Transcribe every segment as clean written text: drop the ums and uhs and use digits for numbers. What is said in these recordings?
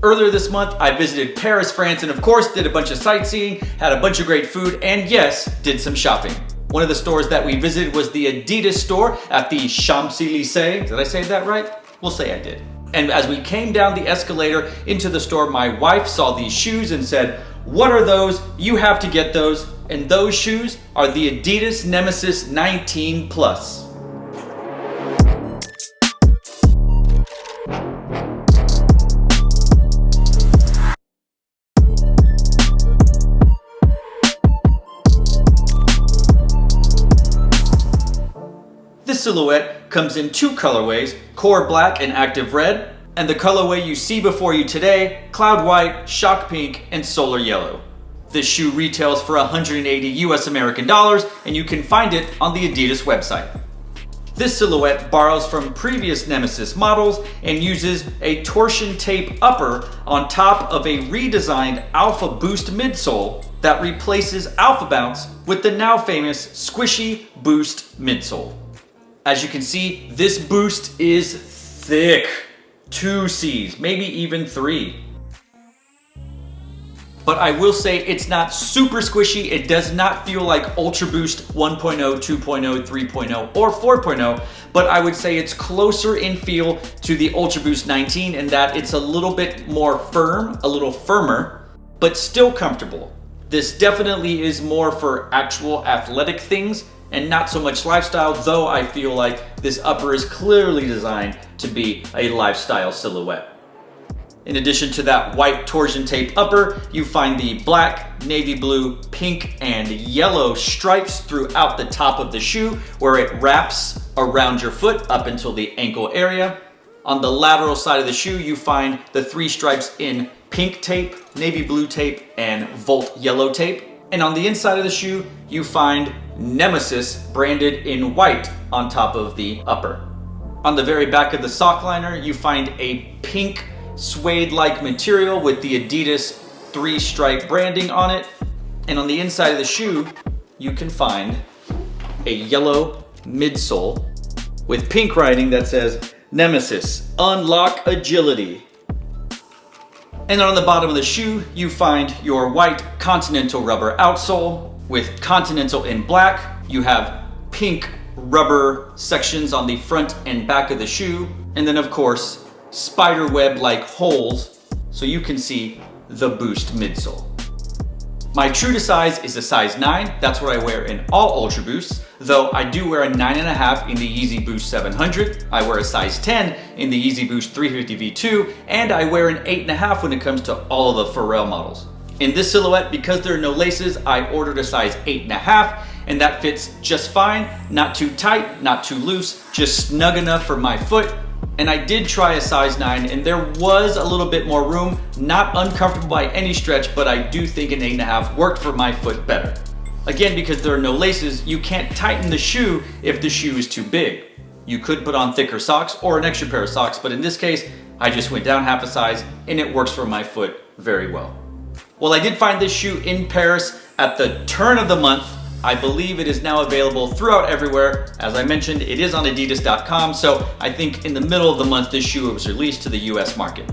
Earlier this month, I visited Paris, France, and of course did a bunch of sightseeing, had a bunch of great food, and yes, did some shopping. One of the stores that we visited was the Adidas store at the Shoemmelier. Did I say that right? We'll say I did. And as we came down the escalator into the store, my wife saw these shoes and said, "What are those? You have to get those." And those shoes are the adidas Nemeziz 19 Plus. This silhouette comes in two colorways, core black and active red, and the colorway you see before you today, cloud white, shock pink, and solar yellow. This shoe retails for 180 US American dollars, and you can find it on the Adidas website. This silhouette borrows from previous Nemeziz models and uses a torsion tape upper on top of a redesigned Alpha Boost midsole that replaces Alpha Bounce with the now famous Squishy Boost midsole. As you can see, this boost is thick. 2 C's, maybe even 3. But I will say it's not super squishy. It does not feel like Ultra Boost 1.0, 2.0, 3.0, or 4.0, but I would say it's closer in feel to the Ultra Boost 19 in that it's a little bit more firm, a little firmer, but still comfortable. This definitely is more for actual athletic things and not so much lifestyle, though I feel like this upper is clearly designed to be a lifestyle silhouette. In addition to that white torsion tape upper, you find the black, navy blue, pink, and yellow stripes throughout the top of the shoe where it wraps around your foot up until the ankle area. On the lateral side of the shoe, you find the 3 stripes in pink tape, navy blue tape, and Volt yellow tape. And on the inside of the shoe, you find Nemeziz branded in white on top of the upper. On the very back of the sock liner, you find a pink suede-like material with the Adidas 3-stripe branding on it. And on the inside of the shoe, you can find a yellow midsole with pink writing that says, "Nemeziz, unlock agility." And on the bottom of the shoe, you find your white Continental rubber outsole with Continental in black. You have pink rubber sections on the front and back of the shoe. And then of course, spider web-like holes so you can see the Boost midsole. My true to size is a size 9. That's what I wear in all Ultra Boosts, though I do wear a 9.5 in the Yeezy Boost 700. I wear a size 10 in the Yeezy Boost 350 V2, and I wear an 8.5 when it comes to all of the Pharrell models. In this silhouette, because there are no laces, I ordered a size 8.5, and that fits just fine. Not too tight, not too loose, just snug enough for my foot. And I did try a size 9 and there was a little bit more room, not uncomfortable by any stretch, but I do think an 8.5 worked for my foot better. Again, because there are no laces, you can't tighten the shoe if the shoe is too big. You could put on thicker socks or an extra pair of socks, but in this case, I just went down half a size and it works for my foot very well. Well, I did find this shoe in Paris at the turn of the month. I believe it is now available throughout everywhere. As I mentioned, it is on adidas.com, so I think in the middle of the month this shoe was released to the US market.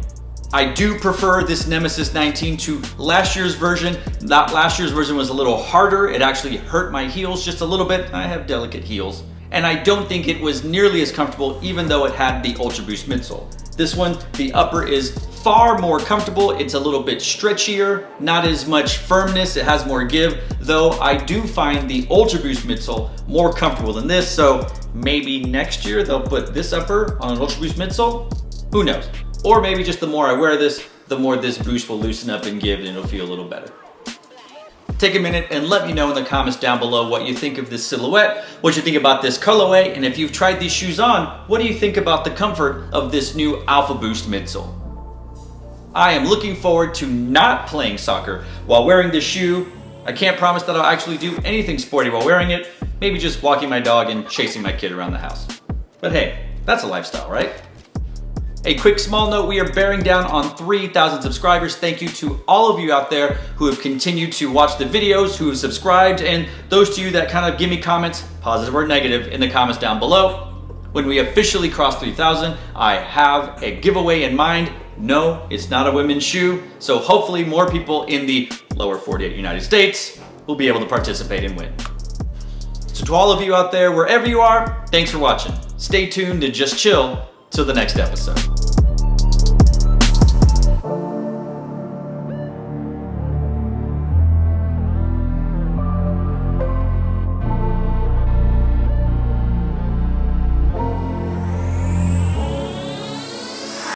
I do prefer this Nemeziz 19 to last year's version. Last year's version was a little harder. It actually hurt my heels just a little bit. I have delicate heels. And I don't think it was nearly as comfortable even though it had the Ultra Boost midsole. This one, the upper is far more comfortable. It's a little bit stretchier, not as much firmness. It has more give, though I do find the Ultra Boost midsole more comfortable than this. So maybe next year they'll put this upper on an Ultra Boost midsole. Who knows? Or maybe just the more I wear this, the more this boost will loosen up and give and it'll feel a little better. Take a minute and let me know in the comments down below what you think of this silhouette, what you think about this colorway, and if you've tried these shoes on, what do you think about the comfort of this new Alpha Boost midsole? I am looking forward to not playing soccer while wearing this shoe. I can't promise that I'll actually do anything sporty while wearing it, maybe just walking my dog and chasing my kid around the house. But hey, that's a lifestyle, right? A quick small note, we are bearing down on 3,000 subscribers. Thank you to all of you out there who have continued to watch the videos, who have subscribed, and those to you that kind of give me comments, positive or negative, in the comments down below. When we officially cross 3,000, I have a giveaway in mind. no, it's not a women's shoe. So hopefully more people in the lower 48 United States will be able to participate and win. So to all of you out there, wherever you are, thanks for watching. Stay tuned and just chill till the next episode.